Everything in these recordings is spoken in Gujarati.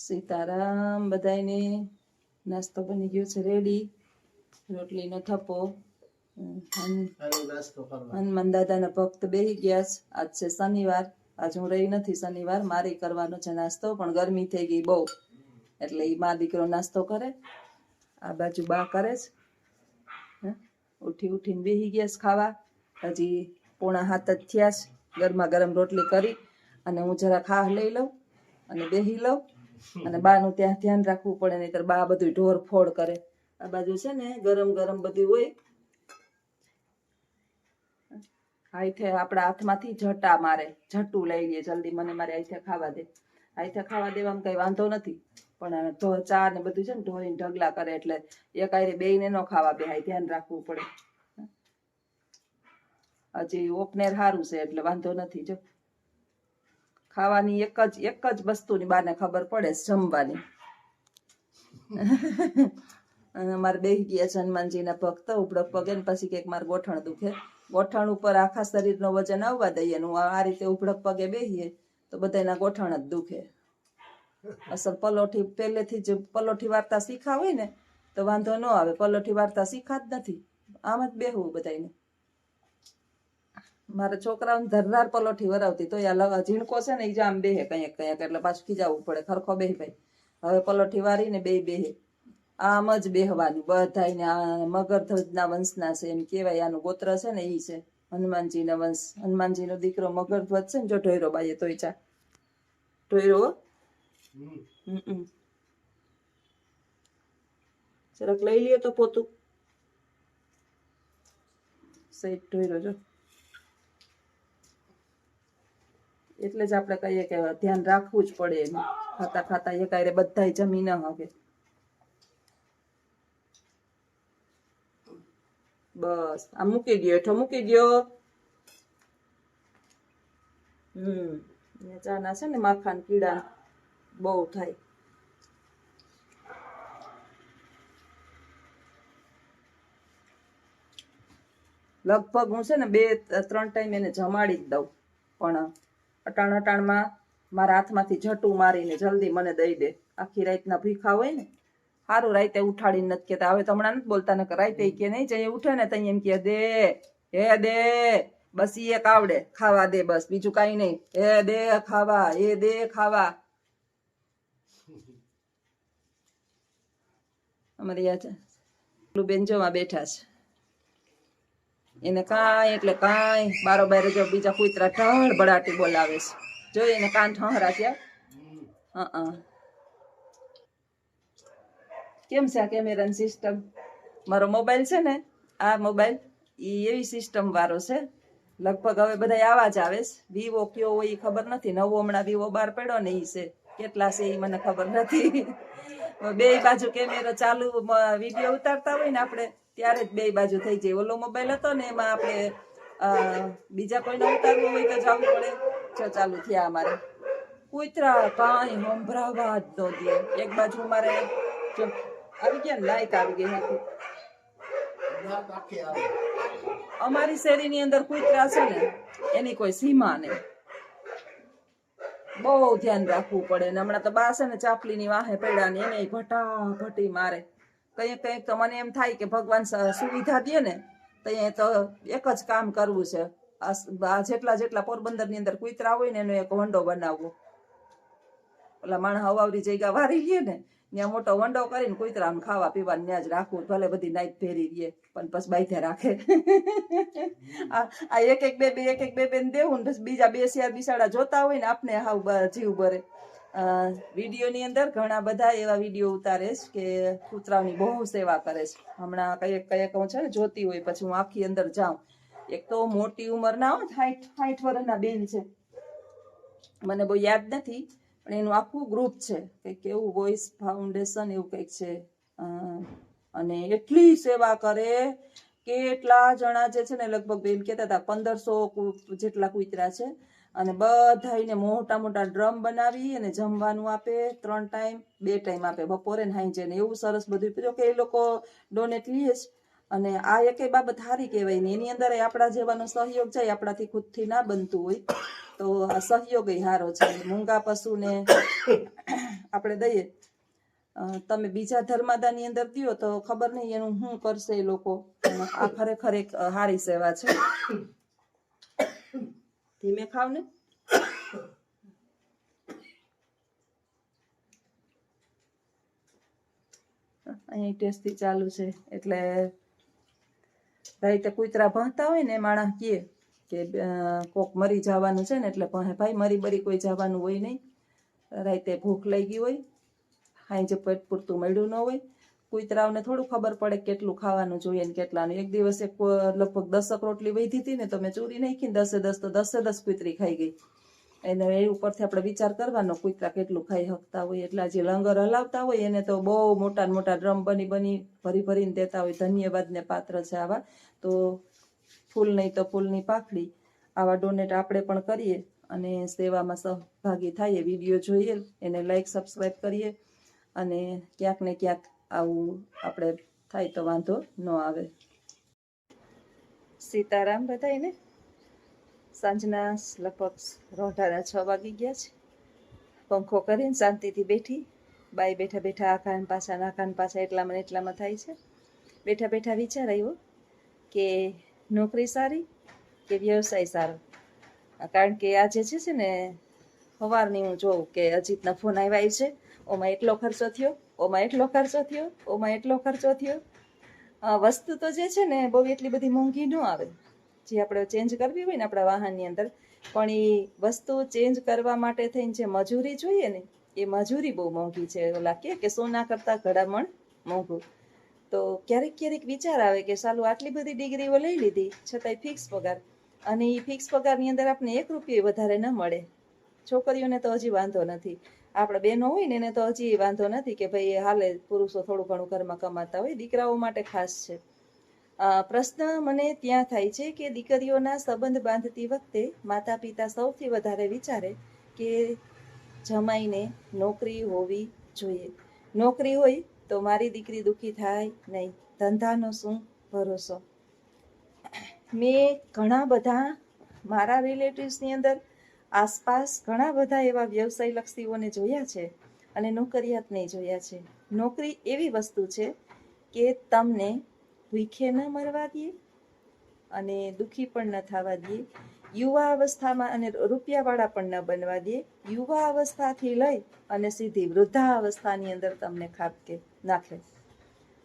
સીતારામ બધાયને. નાસ્તો બની ગયો છે રેડી. રોટલીનો થપ્પો. હનુમાન દાદાના ભક્ત બેહી ગયા છે. આજ છે શનિવાર. આજ હું રહી નથી શનિવાર. મારે કરવાનો છે નાસ્તો, પણ ગરમી થઈ ગઈ બહુ, એટલે એ મા દીકરો નાસ્તો કરે. આ બાજુ બા કરે છે. ઉઠીને બેહી ગયા છે ખાવા. હજી 6:45 જ થયા છે. ગરમા ગરમ રોટલી કરી અને હું જરા ખાહ લઈ લઉં અને બેહી લઉં. અને બાનું ત્યાં ધ્યાન રાખવું પડે, નહીતર બા બધું ઢોર ફોડ કરે. આ બાજુ છે ને ગરમ ગરમ બધું હોય. હાથે આપણા હાથમાંથી જટા મારે, જટું લઈ લે જલ્દી, મને મારે હાથે ખાવા દે. હાથે ખાવા દેવામાં કઈ વાંધો નથી, પણ ચા ને બધું છે ને ઢોરીને ઢગલા કરે, એટલે એક આયરે બેયને ન ખાવા બેહાય, ધ્યાન રાખવું પડે. હજી ઓપનેર સારું છે એટલે વાંધો નથી. જો ખાવાની એક જ વસ્તુની બાને ખબર પડે, જમવાની. અમારે બેસી ગયા છે હનુમાનજીના ભક્ત. ઉપડક પગે ને પછી કંઈક મારે ગોઠણ દુખે. ગોઠણ ઉપર આખા શરીરનો વજન આવવા દઈએ. હું આ રીતે ઉપડક પગે બેસીએ તો બધાના ગોઠણ જ દુખે. અસલ પલોઠી પહેલેથી જ પલોઠી વાર્તા શીખા હોય ને તો વાંધો ન આવે. પલોઠી વાર્તા શીખા જ નથી, આમ જ બેહવું બધાને. મારા છોકરાઓને ધરનાર પલોઠી વરાવતી તો આ ઝીણકો છે ને એ જ આમ બેહે કંઈક એટલે પાછું ખીજાવવું પડે. ખરખો બેહી ભાઈ. હવે પલોઠી વારીને બેહે. આમ જ બેહવાનું બધાને. આ મગરધ્વજના વંશના છે એમ કેવાય. આનું ગોત્ર છે ને ઈ છે હનુમાનજીના વંશ. હનુમાનજીનો દીકરો મગરધ્વજ છે ને. જો ઢોયરો બાઈએ તોય ચા ઢોયરો. જરાક લઈ લ્યો તો પોતું. સહિત ઢોયરો જો. એટલે જ આપણે કહીએ કે ધ્યાન રાખવું જ પડે એનું. ખાતા ખાતા એક આયરે બધાય જમી ન હવે. બસ આ મૂકી દો, હેઠો મૂકી દો. ચાના છે ને માખા ને કીડા બહુ થાય. લગભગ હું છે ને 2-3 ટાઈમ એને જમાડી જ દઉં, પણ અટાણમાં મારા હાથમાંથી જટું મારીને જલ્દી મને દઈ દે. આખી રાતના ભીખા હોય ને. સારું રાતે ઉઠાડીને નથી કેતા. હવે તો હમણાં નથી બોલતા, ને રાતે કે નહીં જઈએ ઉઠે ને તઈ એમ કે દે હે દે. બસ ઈ એક આવડે, ખાવા દે, બસ બીજું કઈ નહીં. હે દે ખાવા, એ દે ખાવા. અમારી યાદ બેન જોવા બેઠા છે. એને કાંઈ એટલે કાંઈ બારોબાર જો બીજા કૂતરા ઢળ બડાટી બોલાવે છે. જો એને કાન ઠહરા ત્યાં. કેમ છે આ કેમેરાની સિસ્ટમ? મારો મોબાઈલ છે ને, આ મોબાઈલ એવી સિસ્ટમ વાળો છે. લગભગ હવે બધા આવા જ આવે છે. વિવો કયો હોય એ ખબર નથી. નવો હમણાં વિવો બહાર પડ્યો ને એ છે. કેટલા છે એ મને ખબર નથી. બે બાજુ કેમેરો ચાલુ, વિડીયો ઉતારતા હોય ને આપણે ત્યારે જ બે બાજુ થઈ જાય. ઓલો મોબાઈલ હતો ને એમાં આપણે બીજા કોઈને ઉતારવું હોય તો જવું પડે. જો ચાલુ થયા અમારે કૂતરા. કાંઈ સંભળાવા જ ન દે. એક બાજુ મારે જો આવી ગયા ને, લાઈટ આવી ગઈ હતી. અમારી શેરીની અંદર કૂતરા છે ને એની કોઈ સીમા નહીં. બહુ ધ્યાન રાખવું પડે. ને હમણાં તો બા છે ને ચાપલીની વાહે પડ્યા ને એને ભટાભટી મારે. કંઈક તો મને એમ થાય કે ભગવાન સુવિધા દે ને તો એક જ કામ કરવું છે. આ જેટલા પોરબંદરની અંદર કૂતરા હોય ને એનો એક વંડો બનાવવો. ઓલા માણસ હવાવરી જગ્યા વારી લે ને ત્યાં મોટો વંડો કરીને કૂતરાને ખાવા પીવાનું ત્યાં જ રાખવું. ભલે બધી નાઈટ ફેરી દે પણ બસ બાઈથે રાખે. આ એક બે ને દેવું ને બીજા 2 શેર બિસાડા જોતા હોય ને આપણે હાવ જીવ ભરે. વિડીયોની અંદર ઘણા બધા એવા વિડીયો ઉતારે છે કે કૂતરાઓની બહુ સેવા કરે છે. હમણાં કયેક હું છે ને જોતી હોય પછી હું આખી અંદર જાઉં. એક તો મોટી ઉંમરના 60 વર્ષના બેન છે, મને બહુ યાદ નથી, પણ એનું આખું ગ્રુપ છે કંઈક એવું, વોઇસ ફાઉન્ડેશન એવું કંઈક છે. અને એટલી સેવા કરે. કેટલા જણા જે છે ને, લગભગ બેન કહેતા હતા 1500 જેટલા કૂતરા છે. અને બધાને મોટા ડ્રમ બનાવી અને જમવાનું આપે. 3 ટાઈમ 2 ટાઈમ આપે, બપોરે ને સાંજે ને. એવું સરસ બધું કે એ લોકો ડોનેટ લે છે. અને આ એક બાબત સારી કહેવાય ને. એની અંદર આપણા જેવાનો સહયોગ જાય. આપણાથી ખુદથી ના બનતું હોય તો આ સહયોગ સારો છે. મૂંગા પશુને આપણે દઈએ. તમે બીજા ધર્માદાની અંદર દ્યો તો ખબર નહીં એનું શું કરશે એ લોકો. આ ખરેખર એક સારી સેવા છે. ધીમે ખાવ ને. અહીં ટેસ્ટી ચાલુ છે એટલે રાઈતે કૂતરા ભણતા હોય ને માણસ કહે કે કોક મરી જવાનું છે ને એટલે ભણે. ભાઈ મરી બરી કોઈ જવાનું હોય નહીં. રાઈતે ભૂખ લઈ ગઈ હોય, હાંજે પેટ પૂરતું મળ્યું ન હોય. કૂતરાઓને થોડું ખબર પડે કેટલું ખાવાનું જોઈએ ને કેટલાનું. એક દિવસ એક લગભગ 10 રોટલી વધી હતી ને તો મેં ચોરી નાખીને 10 કૂતરી ખાઈ ગઈ. એને એ ઉપરથી આપણે વિચાર કરવાનો કૂતરા કેટલું ખાઈ શકતા હોય. એટલે જે લંગર હલાવતા હોય એને તો બહુ મોટા મોટા ડ્રમ બની ભરી ભરીને દેતા હોય. ધન્યવાદને પાત્ર છે આવા. તો ફૂલ નહીં તો ફૂલની પાખડી આવા ડોનેટ આપણે પણ કરીએ અને સેવામાં સહભાગી થઈએ. વિડીયો જોઈએ, એને લાઈક સબસ્ક્રાઈબ કરીએ અને ક્યાંક ને ક્યાંક આવું આપણે થાય તો વાંધો ન આવે. સીતારામ બધાયને. સાંજના લગભગ 6:30 વાગી ગયા છે. પંખો કરીને શાંતિથી બેઠી. બાઈ બેઠા બેઠા આખાન પાછા એટલામાં થાય છે. બેઠા બેઠા વિચાર આવ્યો કે નોકરી સારી કે વ્યવસાય સારો. કારણ કે આજે છે ને સવારની હું જોઉં કે અજીતના ફોન આવ્યા છે. ઓમાં એટલો ખર્ચો થયો, ઓમાં એટલો ખર્ચો થયો, ઓમાં એટલો ખર્ચો થયો. વસ્તુ તો જે છે ને બહુ એટલી બધી મોંઘી ન આવે. જે આપણે ચેન્જ કરવી હોય ને આપણા વાહનની અંદર, પણ એ વસ્તુ ચેન્જ કરવા માટે થઈને જે મજૂરી જોઈએ ને એ મજૂરી બહુ મોંઘી છે. ઓલા કે સોના કરતાં ઘડામણ મોંઘું. તો ક્યારેક વિચાર આવે કે સાલું આટલી બધી ડિગ્રીઓ લઈ લીધી છતાંય ફિક્સ પગાર, અને એ ફિક્સ પગારની અંદર આપણે 1 રૂપિયો વધારે ન મળે. છોકરીઓને તો હજી વાંધો નથી. આપણે બહેનો હોય ને એને તો હજી વાંધો નથી કે ભાઈ હાલે પુરુષો થોડું ઘણું ઘરમાં કમાતા હોય. દીકરાઓ માટે ખાસ છે. પ્રશ્ન મને ત્યાં થાય છે કે દીકરીઓના સંબંધ બાંધતી વખતે માતા પિતા સૌથી વધારે વિચારે કે જમાઈને નોકરી હોવી જોઈએ. નોકરી હોય તો મારી દીકરી દુઃખી થાય નહીં. ધંધાનો શું ભરોસો. મેં ઘણા બધા મારા રિલેટિવ્સની અંદર આસપાસ ઘણા બધા એવા વ્યવસાય લક્ષીઓને જોયા છે અને નોકરિયાતને જોયા છે. નોકરી એવી વસ્તુ છે કે તમને ભૂખે ન મરવા દે અને દુઃખી પણ ન થવા દે. યુવા અવસ્થામાં અને રૂપિયાવાળા પણ ન બનવા દે. યુવા અવસ્થાથી લઈ અને સીધી વૃદ્ધા અવસ્થાની અંદર તમને ખાપકે નાખે.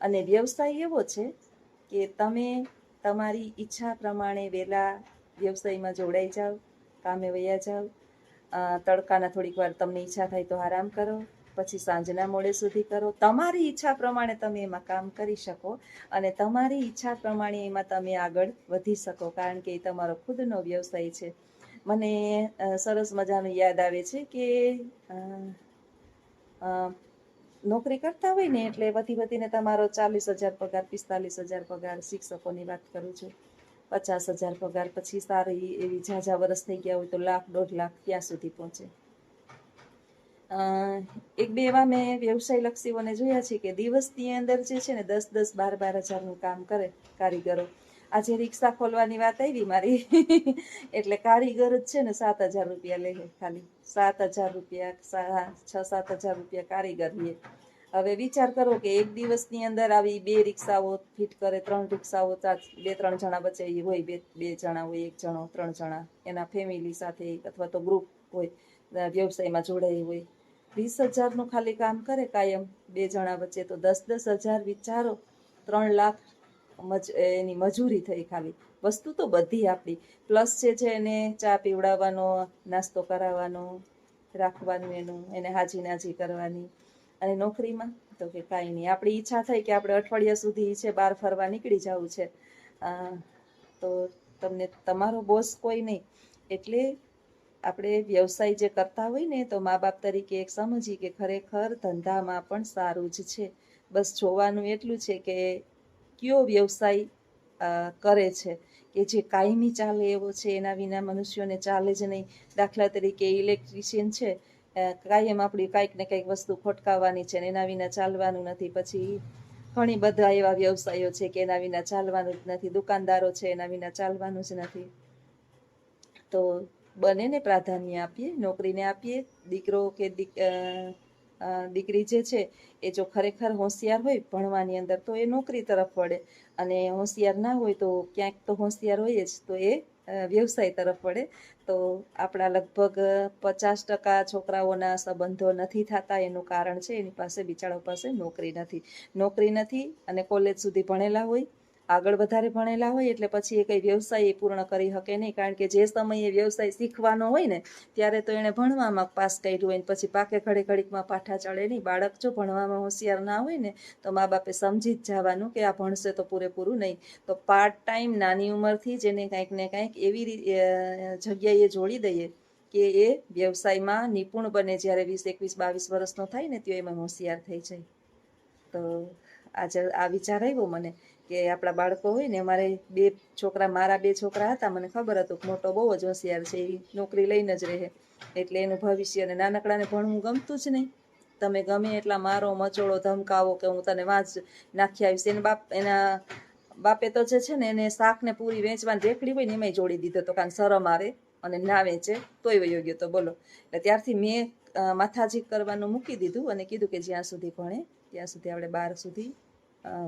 અને વ્યવસાય એવો છે કે તમે તમારી ઈચ્છા પ્રમાણે વહેલા વ્યવસાયમાં જોડાઈ જાઓ, કામે વયા જાઓ. તડકાના થોડીક વાર તમને ઈચ્છા થાય તો આરામ કરો, પછી સાંજના મોડે સુધી કરો. તમારી ઈચ્છા પ્રમાણે તમે એમાં કામ કરી શકો અને તમારી ઈચ્છા પ્રમાણે એમાં તમે આગળ વધી શકો, કારણ કે એ તમારો ખુદનો વ્યવસાય છે. મને સરસ મજાનું યાદ આવે છે કે નોકરી કરતા હોય ને એટલે વધીને તમારો 40,000 પગાર, 45,000 પગાર, શિક્ષકોની વાત કરું છું, 50,000 પગાર, પછી સારી એવી ઝાઝા વર્ષ થઈ ગયા હોય તો 1,00,000, 1.5 લાખ ત્યાં સુધી પહોંચે. એક બે એવા મેં વ્યવસાય લક્ષીઓને જોયા છે કે દિવસની અંદર જે છે ને 10,000, 12,000 હજારનું કામ કરે કારીગરો. આજે રિક્ષા ખોલવાની વાત આવી મારી એટલે કારીગર જ છે ને 7,000 રૂપિયા લે ખાલી. 7,000 રૂપિયા, 6-7,000 રૂપિયા કારીગર લે. હવે વિચાર કરો કે એક દિવસની અંદર આવી 2 રિક્ષાઓ ફિટ કરે, 3 રિક્ષાઓ, 2-3 જણા વચ્ચે હોય, 2 જણા હોય, 1 જણો, 3 જણા એના ફેમિલી સાથે અથવા તો ગ્રુપ હોય, વ્યવસાયમાં જોડાઈ હોય. 20,000નું ખાલી કામ કરે કાયમ 2 જણા વચ્ચે, તો 10,000 વિચારો. 3 લાખ એની મજૂરી થઈ ખાલી. વસ્તુ તો બધી આપણી, પ્લસ છે એને ચા પીવડાવવાનો, નાસ્તો કરાવવાનો, રાખવાનું એનું, એને હાજી નાજી કરવાની. અને નોકરીમાં તો કે કાંઈ નહીં. આપણી ઈચ્છા થઈ કે આપણે અઠવાડિયા સુધી છે બહાર ફરવા નીકળી જવું છે, તો તમને તમારો બોસ કોઈ નહીં. એટલે આપણે વ્યવસાય જે કરતા હોય ને તો મા બાપ તરીકે એક સમજીએ કે ખરેખર ધંધામાં પણ સારું જ છે. બસ જોવાનું એટલું છે કે કયો વ્યવસાય કરે છે કે જે કાયમી ચાલે એવો છે, એના વિના મનુષ્યોને ચાલે જ નહીં. દાખલા તરીકે ઇલેક્ટ્રિશિયન છે, કાયમ આપણી કાંઈક ને કંઈક વસ્તુ ખોટકાવવાની છે ને એના વિના ચાલવાનું નથી. પછી ઘણી બધા એવા વ્યવસાયો છે કે એના વિના ચાલવાનું જ નથી. દુકાનદારો છે એના વિના ચાલવાનું જ નથી. તો બંનેને પ્રાધાન્ય આપીએ, નોકરીને આપીએ. દીકરો કે દીકરી જે છે એ જો ખરેખર હોશિયાર હોય ભણવાની અંદર તો એ નોકરી તરફ વળે, અને હોશિયાર ના હોય તો ક્યાંક તો હોશિયાર હોય જ તો એ વ્યવસાય તરફ વળે. તો આપણા લગભગ 50% છોકરાઓના સંબંધો નથી થતા, એનું કારણ છે એની પાસે બિચારા પાસે નોકરી નથી અને કોલેજ સુધી ભણેલા હોય, આગળ વધારે ભણેલા હોય, એટલે પછી એ કંઈ વ્યવસાય પૂર્ણ કરી શકે નહીં, કારણ કે જે સમયે વ્યવસાય શીખવાનો હોય ને ત્યારે તો એણે ભણવામાં પાસ કાઢ્યું હોય, પછી પાકે ઘડીકમાં પાઠા ચડે નહીં. બાળક જો ભણવામાં હોશિયાર ના હોય ને તો મા બાપે સમજી જ જવાનું કે આ ભણશે તો પૂરેપૂરું નહીં. તો પાર્ટ ટાઈમ નાની ઉંમરથી જ એને કાંઈક ને કાંઈક એવી જગ્યાએ જોડી દઈએ કે એ વ્યવસાયમાં નિપુણ બને. જ્યારે 20, 21, 22 વર્ષનો થાય ને ત્યાં એમાં હોશિયાર થઈ જાય. તો આજે આ વિચાર આવ્યો મને કે આપણા બાળકો હોય ને, મારા 2 છોકરા હતા, મને ખબર હતું કે મોટો બહુ જ હોશિયાર છે, એ નોકરી લઈને જ રહે, એટલે એનું ભવિષ્ય. અને નાનકડાને ભણવું ગમતું જ નહીં. તમે ગમે એટલા મારો મચોડો ધમકાવો કે હું તને વાંચ નાખી આવીશ. એના બાપે તો જે છે ને એને શાકને પૂરી વેચવાની રેકડી હોય ને એમાંય જોડી દીધો તો, કારણ શરમ આવે અને ના વેચે તોય વયો ગયો તો બોલો. એટલે ત્યારથી મેં માથાજી કરવાનું મૂકી દીધું અને કીધું કે જ્યાં સુધી ભણે ત્યાં સુધી આપણે 12 સુધી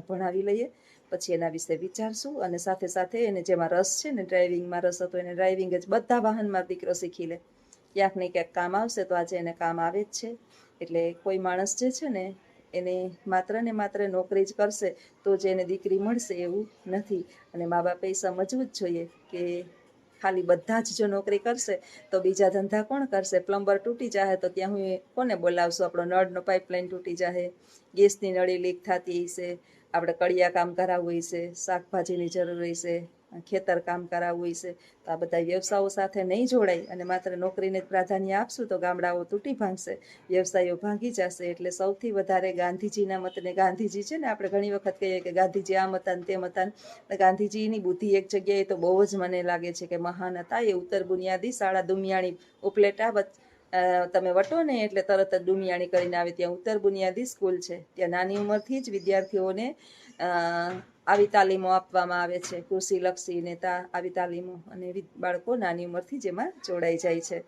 ભણાવી લઈએ, પછી એના વિશે વિચારશું. અને સાથે સાથે એને જેમાં રસ છે ને, ડ્રાઇવિંગમાં રસ હતો, એને ડ્રાઇવિંગ જ બધા વાહનમાં દીકરો શીખી લે, ક્યાંક ને ક્યાંક કામ આવશે. તો આજે એને કામ આવે જ છે. એટલે કોઈ માણસ જે છે ને એને માત્ર ને માત્ર નોકરી જ કરશે તો જ એને દીકરી મળશે એવું નથી. અને મા બાપે સમજવું જ જોઈએ કે ખાલી બધા જ જો નોકરી કરશે તો બીજા ધંધા કોણ કરશે? પ્લમ્બર તૂટી જાય તો ત્યાં હું કોને બોલાવશું? આપણો નળનો પાઇપલાઇન તૂટી જાય, ગેસની નળી લીક થતી હશે, આપણે કડિયા કામ કરાવવું હશે, શાકભાજીની જરૂર હશે, ખેતર કામ કરાવવું હશે. તો આ બધા વ્યવસાયો સાથે નહીં જોડાય અને માત્ર નોકરીને જ પ્રાધાન્ય આપશું તો ગામડાઓ તૂટી ભાંગશે, વ્યવસાયો ભાંગી જશે. એટલે સૌથી વધારે ગાંધીજીના મતને, ગાંધીજી છે ને, આપણે ઘણી વખત કહીએ કે ગાંધીજી આમ હતા ને તેમ હતા, ગાંધીજીની બુદ્ધિ એક જગ્યાએ તો બહુ જ મને લાગે છે કે મહાન હતા. એ ઉત્તર બુનિયાદી શાળા દુમિયાણી ઉપલેટા તમે વટો ને એટલે તરત જ દુમિયાણી કરીને આવે, ત્યાં ઉત્તર બુનિયાદી સ્કૂલ છે. ત્યાં નાની ઉંમરથી જ વિદ્યાર્થીઓને આવી તાલીમો આપવામાં આવે છે, કૃષિલક્ષી નેતા આવી તાલીમો, અને બાળકો નાની ઉંમરથી જ એમાં જોડાઈ જાય છે.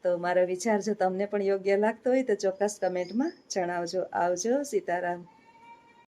તો મારો વિચાર જો તમને પણ યોગ્ય લાગતો હોય તો ચોક્કસ કમેન્ટમાં જણાવજો. આવજો. સીતારામ.